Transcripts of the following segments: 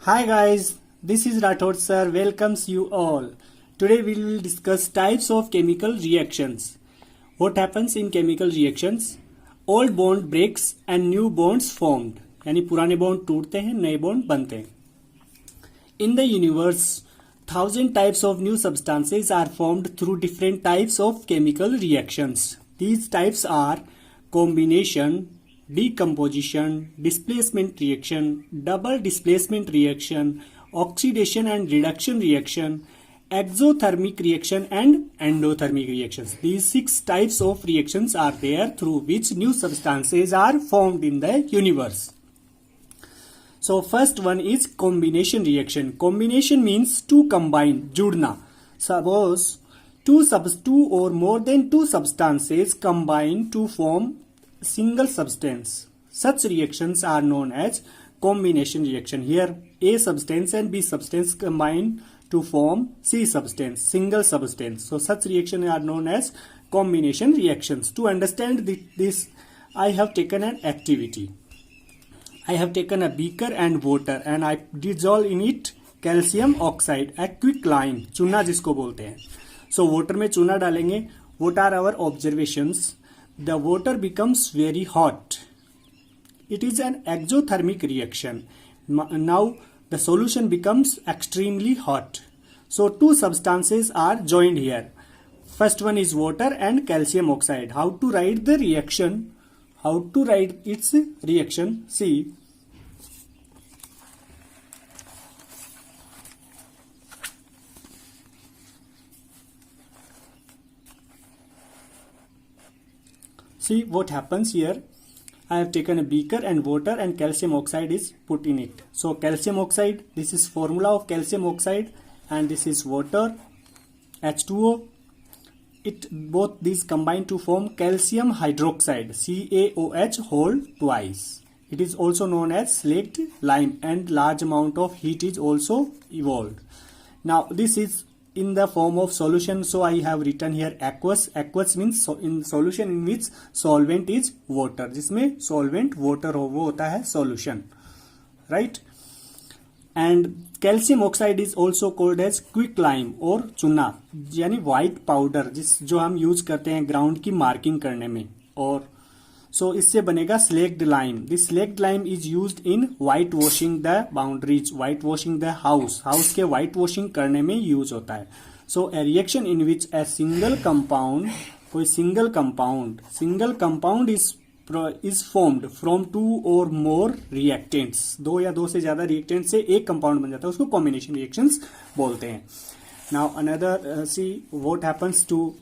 Hi guys, this is Rathod sir welcomes you all. Today we will discuss types of chemical reactions. What happens in chemical reactions? Old bond breaks and new bonds formed. यानी पुराने bond टूटते हैं नए bond बनते हैं. In the universe, 1000 types of new substances are formed through different types of chemical reactions. These types are combination, decomposition, displacement reaction, double displacement reaction, oxidation and reduction reaction, exothermic reaction and endothermic reactions. These 6 types of reactions are there through which new substances are formed in the universe. So first one is combination reaction. Combination means to combine, जुड़ना. Suppose two or more than two substances combine to form single substance. Such reactions are known as combination reaction. Here A substance and B substance combine to form C substance, single substance. So such reactions are known as combination reactions. To understand this, I have taken an activity. I have taken a beaker and water and I dissolve in it calcium oxide at quicklime, चूना जिसको बोलते हैं. So water में चूना डालेंगे. What are our observations? The water becomes very hot. It is an exothermic reaction. Now the solution becomes extremely hot. So two substances are joined here. First one is water and calcium oxide. How to write the reaction? How to write its reaction? See. See what happens here. I have taken a beaker and water and calcium oxide is put in it. So calcium oxide, this is formula of calcium oxide and this is water, H2O. Both these combine to form calcium hydroxide, CaOH whole twice. It is also known as slaked lime and large amount of heat is also evolved. Now this is in the form of solution, so I have written here aqueous. Aqueous means in solution in which solvent is water. जिसमें solvent water हो वो होता है solution, right? And calcium oxide is also called as quicklime और चूना यानी white powder जो हम यूज करते हैं ग्राउंड की मार्किंग करने में. और so इससे बनेगा slaked lime. This slaked lime is used in white washing the boundaries, white washing the house. House के white washing करने में यूज होता है. So a reaction in which a single compound, कोई single compound is formed from two or more reactants. दो या दो से ज्यादा reactants से एक compound बन जाता है, उसको combination reactions बोलते हैं. Now another see what happens to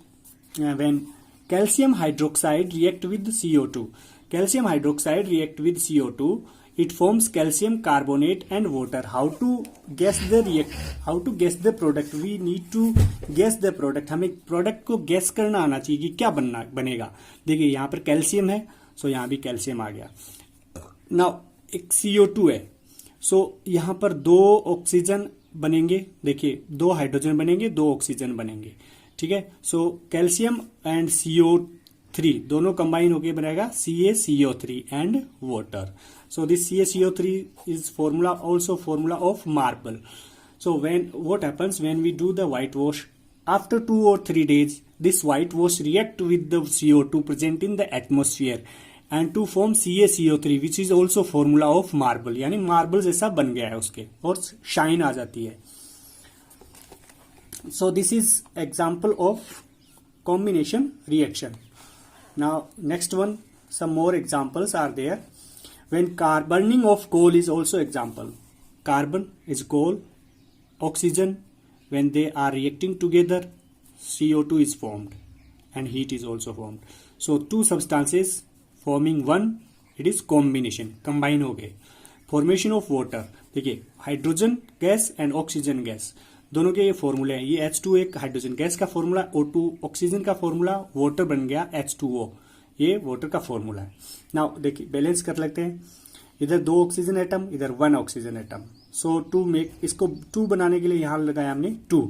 when calcium hydroxide react with CO2. Calcium hydroxide react with CO2. It forms calcium carbonate and water. How to guess the product? We need to guess the product. हमें product को guess करना आना चाहिए कि क्या बनेगा. देखिए यहाँ पर कैल्शियम है, so यहाँ भी कैल्शियम आ गया. Now एक CO2 है, so यहाँ पर दो ऑक्सीजन बनेंगे. देखिए दो हाइड्रोजन बनेंगे, दो ऑक्सीजन बनेंगे. ठीक है. सो कैल्शियम एंड CO3 दोनों कंबाइन होके बनेगा CaCO3 and water. So this CaCO3 is formula also formula of marble. So what happens when we do the white wash? After 2 or 3 days, this white wash react with the CO2 present in the atmosphere and to form CaCO3 which is also formula of marble. यानी marble जैसा बन गया है उसके और shine आ जाती है. So this is example of combination reaction. Now next one, some more examples are there. When burning of coal is also example. Carbon is coal, oxygen, when they are reacting together, CO2 is formed and heat is also formed. So two substances forming one, it is combination, combine हो गए. Formation of water, देखिए hydrogen gas and oxygen gas दोनों के ये फॉर्मूले हैं. ये H2 एक हाइड्रोजन गैस का फॉर्मूला, O2 ऑक्सीजन का फॉर्मूला, वाटर बन गया H2O. ये वाटर का फॉर्मूला है. नाउ देखिए बैलेंस कर लेते हैं. इधर दो ऑक्सीजन एटम, इधर one oxygen atom. So to make इसको टू बनाने के लिए यहां लगाया हमने टू.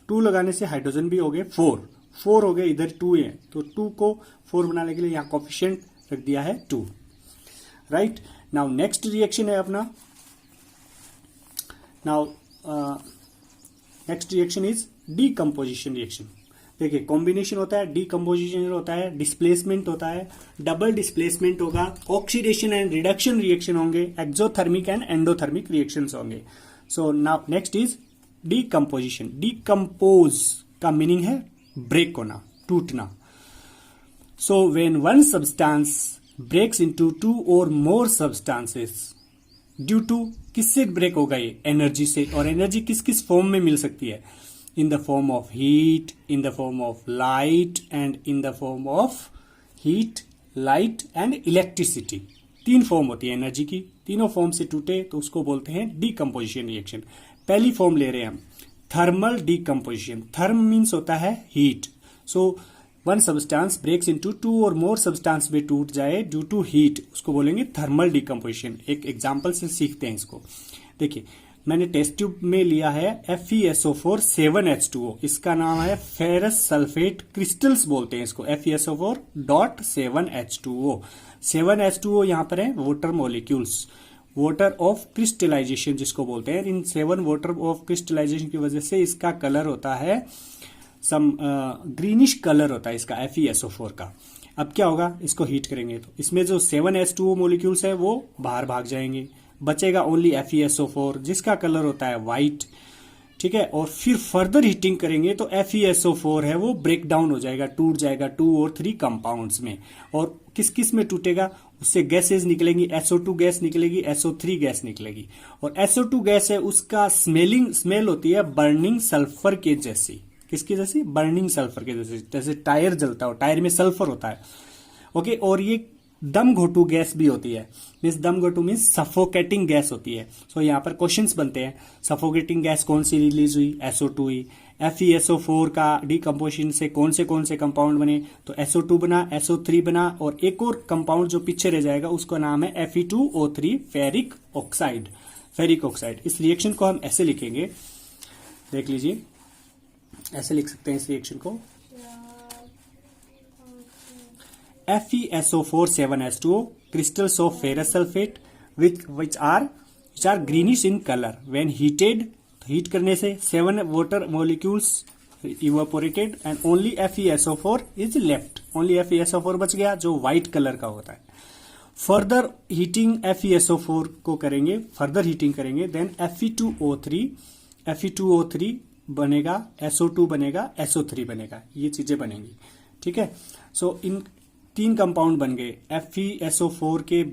टू लगाने से हाइड्रोजन भी हो गए फोर हो गए. इधर टू है तो टू को 4 बनाने के लिए यहाँ कोफिशिएंट रख दिया है 2. राइट. नाउ नेक्स्ट रिएक्शन है अपना now next reaction is decomposition reaction. देखिए कॉम्बिनेशन होता है, डीकम्पोजिशन होता है, डिस्प्लेसमेंट होता है, डबल डिस्प्लेसमेंट होगा, ऑक्सीडेशन एंड रिडक्शन रिएक्शन होंगे, एक्सोथर्मिक एंड एंडोथर्मिक रिएक्शंस होंगे। So now next is decomposition. Decompose का मीनिंग है ब्रेक होना, टूटना। So when one substance breaks into two or more substances due to, किससे ब्रेक होगा ये? एनर्जी से। और एनर्जी किस किस फॉर्म में मिल सकती है? In the form of heat, in the form of light and in the form of heat, light and electricity. 3 form होती है एनर्जी की, तीनों फॉर्म से टूटे तो उसको बोलते हैं डीकम्पोजिशन रिएक्शन। पहली फॉर्म ले रहे हैं हम थर्मल डीकम्पोजिशन। थर्म मीन्स होता है heat. So one substance breaks into two or more substance में टूट जाए ड्यू टू हीट, उसको बोलेंगे थर्मल डीकम्पोजिशन। एक एग्जांपल से सीखते हैं इसको। देखिए मैंने टेस्ट ट्यूब में लिया है FeSO4 7H2O, इसका नाम है फेरस सल्फेट क्रिस्टल्स बोलते हैं इसको, FeSO4.7H2O। 7H2O यहाँ पर है water molecules, water of crystallisation जिसको बोलते हैं। इन 7 वाटर ऑफ क्रिस्टलाइजेशन की वजह से इसका कलर होता है सम ग्रीनिश कलर होता है इसका FeSO4 का। अब क्या होगा, इसको हीट करेंगे तो इसमें जो 7H2O मॉलिक्यूल्स है वो बाहर भाग जाएंगे, बचेगा ओनली FeSO4 जिसका कलर होता है व्हाइट। ठीक है, और फिर फर्दर हीटिंग करेंगे तो FeSO4 है वो ब्रेक डाउन हो जाएगा, टूट जाएगा 2 और 3 कंपाउंड्स में। और किस किस में टूटेगा, उससे गैसेज निकलेंगी, SO2 गैस निकलेगी, SO3 गैस निकलेगी। और SO2 गैस है उसका स्मेल होती है बर्निंग सल्फर के जैसी। किसकी जैसी? बर्निंग सल्फर के जैसे, जैसे टायर जलता हो, टायर में सल्फर होता है। ओके, और ये दम घोटू गैस भी होती है। मीन्स दम घोटू मीन्स सफोकेटिंग गैस होती है। सो यहाँ पर क्वेश्चंस बनते हैं, सफोकेटिंग गैस कौन सी रिलीज हुई? SO2 हुई। FeSO4 का डीकम्पोजिशन से कौन से कंपाउंड बने? तो SO2 बना, SO3 बना, और एक और कंपाउंड जो पीछे रह जाएगा उसका नाम है Fe2O3 ferric oxide. Ferric oxide. इस रिएक्शन को हम ऐसे लिखेंगे, देख लीजिए, ऐसे लिख सकते हैं इस रिएक्शन को, FeSO4 7H2O crystals of ferrous sulfate which are greenish in color when heated, heat करने से 7 water molecules evaporated and only FeSO4 is left, only FeSO4 बच गया जो व्हाइट कलर का होता है। फर्दर हीटिंग FeSO4 को करेंगे, फर्दर हीटिंग करेंगे, देन Fe2O3 बनेगा, SO2 बनेगा, SO3 बनेगा, ये चीजें बनेंगी। ठीक है, सो इन 3 कंपाउंड बन गए। FeSO4 के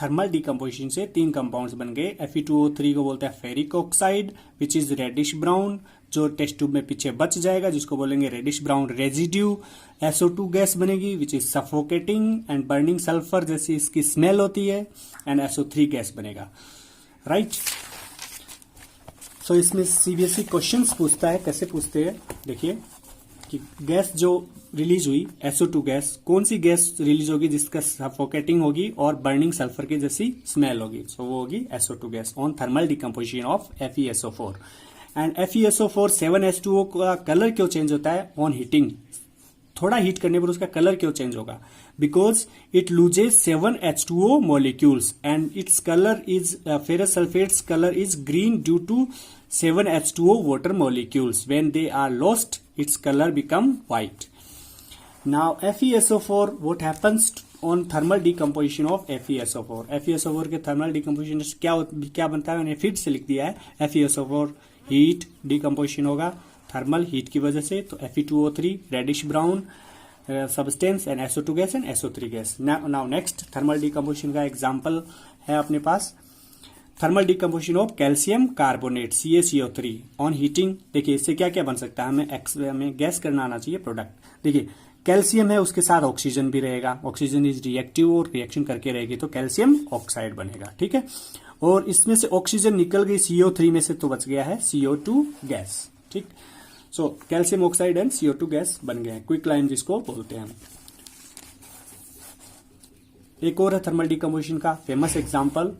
थर्मल डीकम्पोजिशन से 3 कंपाउंड्स बन गए। Fe2O3 को बोलते हैं ferric oxide which is reddish brown, जो टेस्ट ट्यूब में पीछे बच जाएगा जिसको बोलेंगे reddish brown residue. SO2 gas बनेगी which is suffocating and burning sulphur जैसी इसकी स्मेल होती है, एंड SO3 गैस बनेगा। राइट, सो इसमें CBSE क्वेश्चंस पूछता है। कैसे पूछते हैं, देखिए कि गैस जो रिलीज हुई SO2 गैस, कौन सी गैस रिलीज होगी जिसका सफोकेटिंग होगी और बर्निंग सल्फर की जैसी स्मेल होगी? सो वो होगी SO2 gas on thermal decomposition of FeSO4। And FeSO4 7H2O का कलर क्यों चेंज होता है ऑन हीटिंग? थोड़ा हीट करने पर उसका कलर क्यों चेंज होगा? Because it loses 7H2O molecules and its colour is ferrous sulphates colour is green due to 7H2O water molecules. When they are lost, its color become white. Now FeSO4, what happens on thermal decomposition of FeSO4? FeSO4 के thermal decomposition क्या बनता है? मैंने फिर से लिख दिया है, FeSO4 हीट डिकम्पोजिशन होगा थर्मल हीट की वजह से, तो Fe2O3 reddish brown substance and SO2 gas and SO3 gas. Now next thermal decomposition का एग्जाम्पल है अपने पास, thermal decomposition of calcium carbonate CaCO3 on heating. देखिए इससे क्या क्या बन सकता है, हमें गैस करना आना चाहिए प्रोडक्ट। देखिए कैल्शियम है, उसके साथ ऑक्सीजन भी रहेगा, ऑक्सीजन इज रिएक्टिव और रिएक्शन करके रहेगी तो कैल्शियम ऑक्साइड बनेगा। ठीक है, और इसमें से ऑक्सीजन निकल गई CO3 में से तो बच गया है CO2 गैस। ठीक, so calcium oxide and CO2 gas बन गए हैं, क्विक लाइन जिसको बोलते हैं। एक और है थर्मल डिकम्पोजिशन का famous example,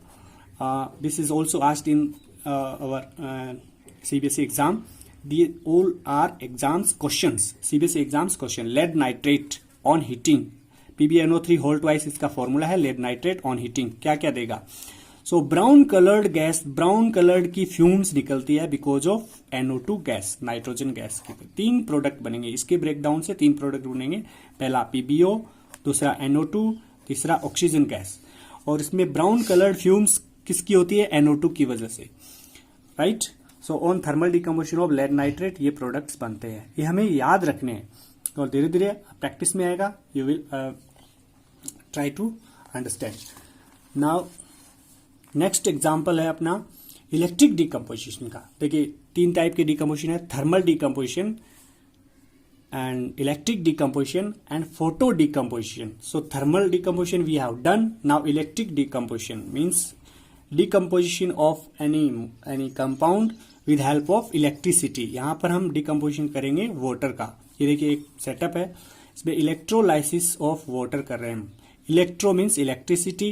this is also asked in our CBSE exam. These all are exams questions, CBSE exams question. Lead nitrate on heating, PbNO3 whole twice इसका फॉर्मूला है, lead nitrate on heating क्या क्या देगा? सो brown coloured की fumes निकलती है because of NO2 gas, nitrogen gas के। 3 product बनेंगे इसके ब्रेकडाउन से, 3 प्रोडक्ट बनेंगे। पहला PbO, दूसरा NO2, तीसरा ऑक्सीजन गैस। और इसमें ब्राउन कलर्ड फ्यूम्स किसकी होती है? NO2 की वजह से, right. So on thermal decomposition of lead nitrate ये प्रोडक्ट्स बनते हैं। ये हमें याद रखने हैं और धीरे धीरे प्रैक्टिस में आएगा। You will try to understand. Now next example है अपना इलेक्ट्रिक डिकम्पोजिशन का। देखिए 3 टाइप के डिकम्पोजिशन है, thermal decomposition and electric decomposition and photo decomposition. So thermal decomposition we have done. Now electric decomposition means decomposition of any compound with help of electricity. यहाँ पर हम decomposition करेंगे water का। ये देखिए एक सेटअप है, इसमें electrolysis of water कर रहे हैं हम। Electro means electricity,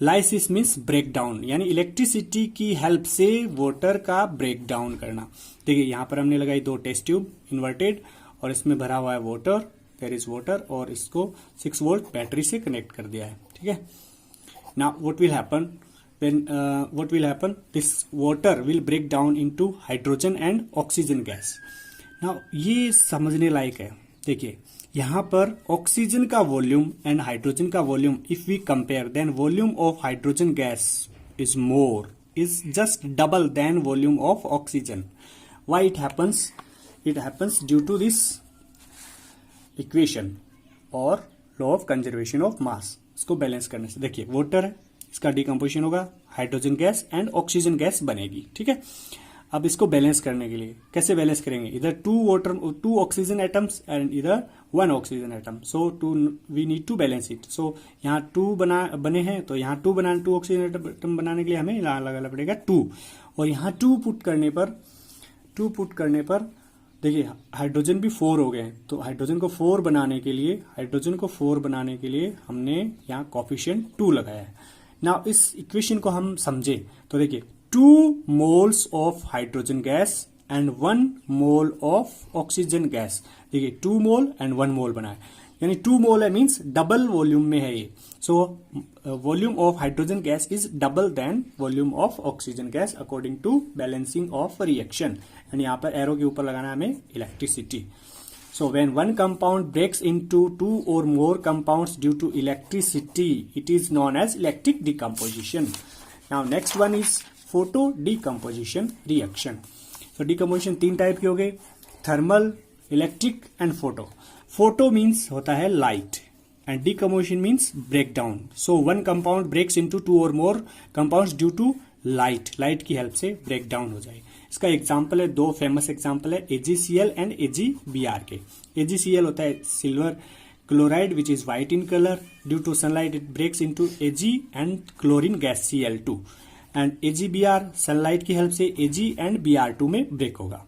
lysis means breakdown, यानी इलेक्ट्रिसिटी की हेल्प से वाटर का ब्रेकडाउन करना। देखिए यहाँ पर हमने लगाई 2 टेस्ट ट्यूब इन्वर्टेड और इसमें भरा हुआ है वाटर, देयर इज वाटर, और इसको 6 वोल्ट बैटरी से कनेक्ट कर दिया है, ठीक है। Now what will happen this water will break down into hydrogen and oxygen gas. Now ये समझने लायक है। देखिए यहाँ पर ऑक्सीजन का वॉल्यूम एंड हाइड्रोजन का volume if we compare, then volume of hydrogen gas is just double than volume of oxygen. Why it happens? It happens due to this equation और law of conservation of mass। इसको balance करने से देखिए water है, इसका decomposition होगा, hydrogen gas and oxygen gas बनेगी, ठीक है। अब इसको बैलेंस करने के लिए कैसे बैलेंस करेंगे? इधर 2 ऑक्सीजन एटम्स एंड इधर 1 oxygen atom. So we need to balance it. So यहाँ 2 बने हैं, तो यहाँ 2 ऑक्सीजन एटम बनाने के लिए हमें यहाँ लगाना पड़ेगा 2, और यहाँ 2 पुट करने पर देखिए हाइड्रोजन भी 4 हो गए। तो हाइड्रोजन को 4 बनाने के लिए हमने यहाँ कोफिशिएंट 2 लगाया है। नाउ इस इक्वेशन को हम समझे तो देखिए 2 moles of hydrogen gas and 1 mole of oxygen gas. देखिए 2 मोल एंड 1 मोल बना है, यानी 2 मोल है मीन्स डबल वॉल्यूम में है ये। So volume of hydrogen gas is double than volume of oxygen gas according to balancing of reaction. And यहाँ पर एरो के ऊपर लगाना है हमें electricity. So when one compound breaks into 2 or more compounds due to electricity, it is known as electric decomposition. Now next one is photo decomposition reaction. So decomposition 3 type के हो गए, thermal, electric and photo. Photo means होता है light and decomposition means breakdown. So one compound breaks into 2 or more compounds due to light की help से break down हो जाए। इसका एग्जाम्पल है, 2 फेमस एग्जाम्पल है AgCl एंड AgBr के। AgCl होता है silver chloride which is white in colour, due to sunlight it breaks into Ag and chlorine gas Cl2, and AgBr sunlight की हेल्प से Ag एंड Br2 में break होगा।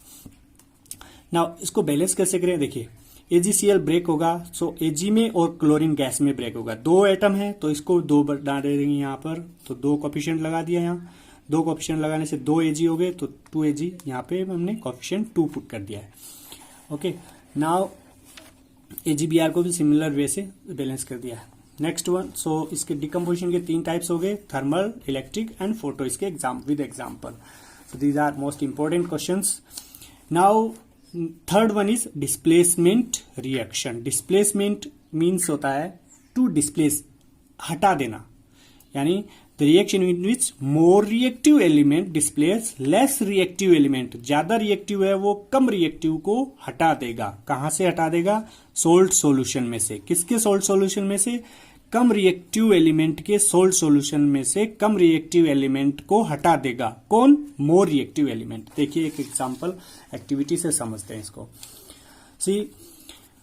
Now इसको balance कैसे करें? देखिए AgCl ब्रेक होगा, सो Ag में और क्लोरीन गैस में ब्रेक होगा। 2 एटम है तो इसको 2 डाल देंगे यहाँ पर, तो 2 कोफिशिएंट लगा दिया। यहाँ 2 कोफिशिएंट लगाने से 2 Ag हो गए, तो 2 Ag यहाँ पे हमने कोफिशिएंट 2 पुट कर दिया है। ओके, नाउ AgBr को भी सिमिलर वे से बैलेंस कर दिया है। नेक्स्ट वन, सो इसके डिकम्पोजिशन के 3 टाइप्स हो गए, थर्मल, इलेक्ट्रिक एंड फोटो। इसके with example. So these are most important questions. Now third one is displacement reaction. Displacement means होता है टू डिस्प्लेस, हटा देना, यानी the reaction in which more reactive element displace less reactive element. ज्यादा reactive है वो कम reactive को हटा देगा। कहां से हटा देगा? सोल्ट सॉल्यूशन में से। किसके सोल्ट सॉल्यूशन में से? कम रिएक्टिव एलिमेंट के सोल्ट सॉल्यूशन में से कम रिएक्टिव एलिमेंट को हटा देगा। कौन? More reactive element. देखिए एक एग्जांपल एक्टिविटी से समझते हैं इसको। See,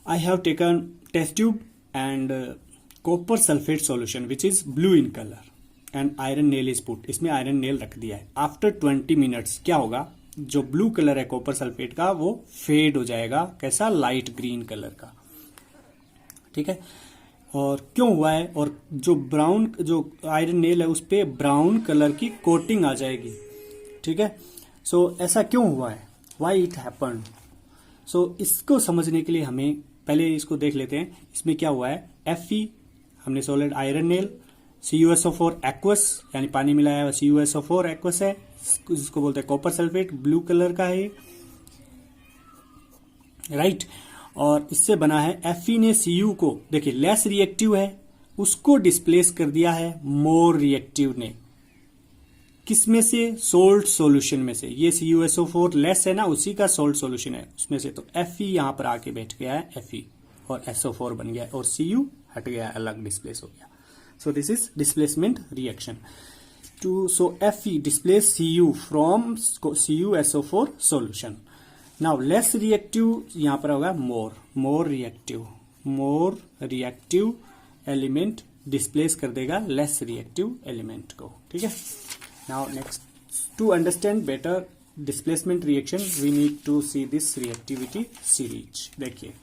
I have taken test tube and copper sulphate solution which is blue in colour and iron nail is put. इसमें आयरन नेल रख दिया है। आफ्टर 20 मिनट्स क्या होगा? जो ब्लू कलर है कॉपर सल्फेट का वो फेड हो जाएगा। कैसा? लाइट ग्रीन कलर का, ठीक है। और क्यों हुआ है? और जो आयरन नेल है उस पे ब्राउन कलर की कोटिंग आ जाएगी, ठीक है। सो ऐसा क्यों हुआ है? Why it happened? सो इसको समझने के लिए हमें पहले इसको देख लेते हैं। इसमें क्या हुआ है? Fe हमने solid iron nail, CuSO4 aqueous यानी पानी मिलाया हुआ CuSO4 एक्वस है, इसको बोलते हैं कॉपर सल्फेट, ब्लू कलर का है राइट। और इससे बना है Fe ने Cu को देखिए लेस रिएक्टिव है, उसको डिस्प्लेस कर दिया है मोर रिएक्टिव ने, किसमें से, सोल्ट सॉल्यूशन में से। ये CuSO4 लेस है ना, उसी का सोल्ट सॉल्यूशन है उसमें से, तो Fe यहां पर आके बैठ गया है Fe और SO4 बन गया और Cu हट गया, अलग डिस्प्लेस हो गया। So this is displacement reaction too, so Fe displace Cu from CuSO4 solution. Now less reactive यहां पर होगा मोर रिएक्टिव एलिमेंट डिस्प्लेस कर देगा लेस रिएक्टिव एलिमेंट को, ठीक है। Now next, to understand better displacement reaction we need to see this reactivity series. देखिए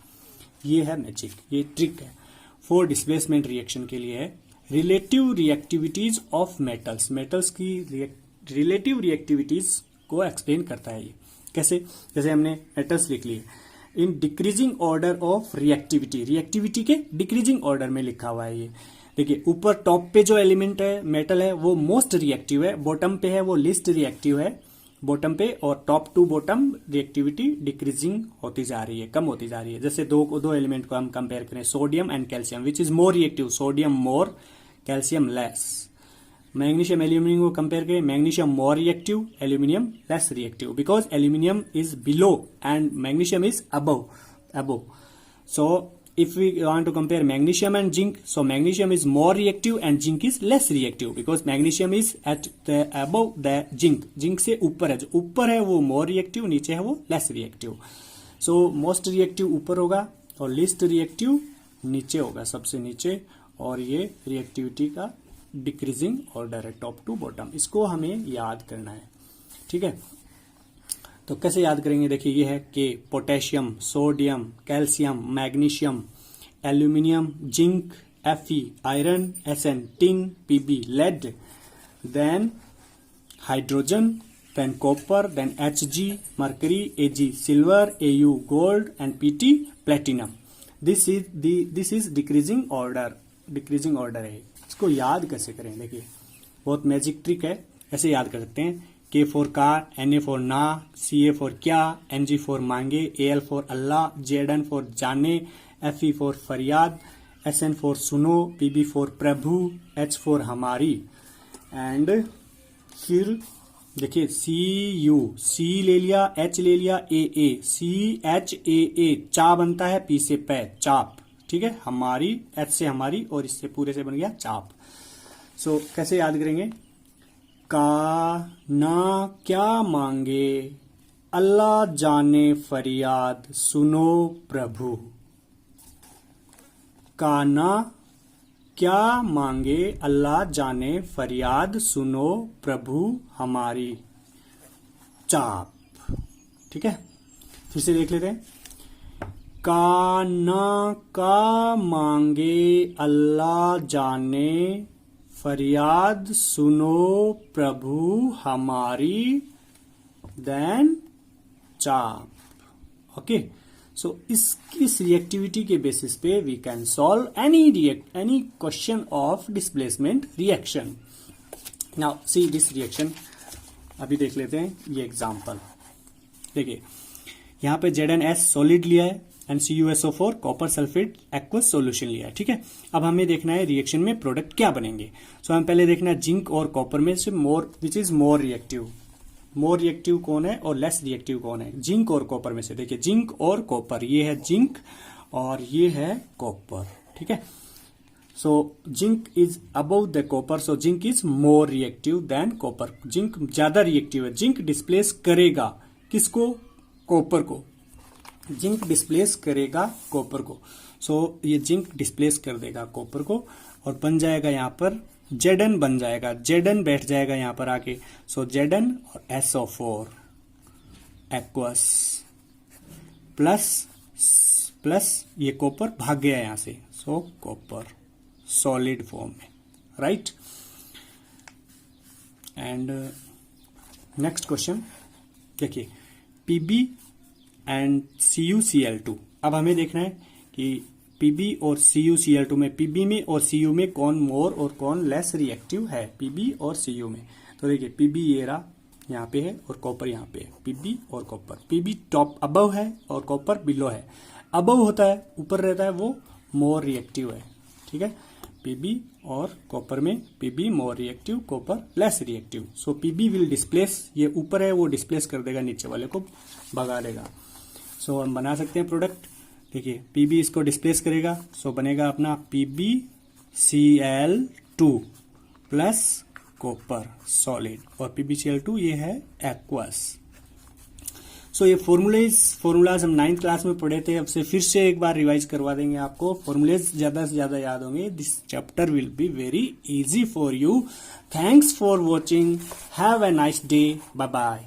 ये है मैजिक, ये ट्रिक है फॉर डिस्प्लेसमेंट रिएक्शन के लिए है। रिलेटिव रिएक्टिविटीज ऑफ मेटल्स की रिलेटिव रिएक्टिविटीज को एक्सप्लेन करता है ये। कैसे, जैसे हमने मेटल्स लिख लिए in decreasing order of reactivity के डिक्रीजिंग ऑर्डर में लिखा हुआ है ये। देखिए ऊपर टॉप पे जो एलिमेंट है मेटल है वो मोस्ट रिएक्टिव है, बॉटम पे है वो लिस्ट रिएक्टिव है बॉटम पे, और top to bottom reactivity decreasing होती जा रही है, कम होती जा रही है। जैसे दो एलिमेंट को हम कंपेयर करें, sodium and calcium, which is more reactive, sodium more calcium less. Magnesium aluminium को कंपेयर करें, magnesium more reactive, aluminium less reactive, because aluminium is below and magnesium is above. So if we want to compare magnesium and zinc, so magnesium is more reactive and zinc is less reactive because magnesium is at the above the zinc से ऊपर है, जो ऊपर है वो more reactive, नीचे है वो less reactive. So most reactive ऊपर होगा और least reactive नीचे होगा, सबसे नीचे, और ये रिएक्टिविटी का डिक्रीजिंग ऑर्डर है टॉप टू बॉटम, इसको हमें याद करना है, ठीक है। तो कैसे याद करेंगे, देखिए ये है कि potassium, sodium, calcium, magnesium, aluminium, zinc, Fe, iron, Sn, tin, Pb, lead, then hydrogen, then copper, then Hg, mercury, Ag, silver, Au, gold and Pt, platinum. This is decreasing order है। इसको याद कैसे करें, देखिए बहुत मैजिक ट्रिक है, ऐसे याद कर सकते हैं। K for car, Na for ना, Ca फॉर क्या, Mg फॉर मांगे, Al for Allah, Zn for जाने, Fe फॉर फरियाद, Sn फॉर सुनो, Pb for Prabhu, H for हमारी, एंड फिर देखिए C ले लिया, H ले लिया, A, CHAA, चा बनता है, P से पै, चाप, ठीक है, हमारी, H से हमारी, और इससे पूरे से बन गया चाप। सो कैसे याद करेंगे, का ना क्या मांगे, अल्लाह जाने फरियाद, सुनो प्रभु। का ना क्या मांगे, अल्लाह जाने फरियाद, सुनो प्रभु हमारी, चाप, ठीक है। फिर से देख लेते हैं, का ना का मांगे, अल्लाह जाने फरियाद, सुनो प्रभु हमारी, देन चाप। ओके, सो इस रिएक्टिविटी के बेसिस पे we can solve any question of displacement reaction. Now see this reaction, अभी देख लेते हैं ये एग्जांपल। देखिए यहां पे ZnS सॉलिड लिया है and CuSO4 copper sulphate aqueous solution लिया है, ठीक है। अब हमें देखना है रिएक्शन में प्रोडक्ट क्या बनेंगे। सो हम पहले देखना है जिंक और कॉपर में से विच इज मोर रिएक्टिव कौन है और लेस रिएक्टिव कौन है, जिंक और कॉपर में से। देखिए जिंक और कॉपर, ये है जिंक और ये है कॉपर, ठीक है। So zinc is above the copper, so zinc is more reactive than copper. Zinc ज्यादा रिएक्टिव है, जिंक डिस्प्लेस करेगा किसको, कॉपर को, जिंक डिस्प्लेस करेगा कॉपर को। सो ये जिंक डिस्प्लेस कर देगा कॉपर को और बन जाएगा यहाँ पर Zn बन जाएगा, Zn बैठ जाएगा यहाँ पर आके। सो Zn और SO4 एक्वस प्लस ये कॉपर भाग गया यहाँ से, सो कॉपर सॉलिड फॉर्म में, राइट। एंड नेक्स्ट क्वेश्चन देखिए, Pb एंड CuCl2। अब हमें देखना है कि पीबी और CuCl2 में, पीबी में और Cu में कौन मोर और कौन लेस रिएक्टिव है, पीबी और Cu में। तो देखिए पीबी ये रहा यहाँ पे है और कॉपर यहाँ पे है, पीबी और कॉपर। पीबी टॉप अबव है और कॉपर बिलो है। अबव होता है, ऊपर रहता है, वो मोर रिएक्टिव है, ठीक है। पीबी और कॉपर में PB more reactive, copper less reactive. So PB will displace, ये ऊपर है वो डिस्प्लेस कर देगा, नीचे वाले को भगा देगा। सो हम बना सकते हैं प्रोडक्ट। देखिए पीबी इसको डिस्प्लेस करेगा, सो बनेगा अपना PbCl2 प्लस कॉपर सॉलिड, और PbCl2 ये है एक्वस। सो ये फॉर्मूलाज हम 9th क्लास में पढ़े थे, अब से फिर से एक बार रिवाइज करवा देंगे आपको। फॉर्मूलेज ज्यादा से ज्यादा याद होंगे। This chapter will be very easy for you. Thanks for watching, have a nice day, bye bye.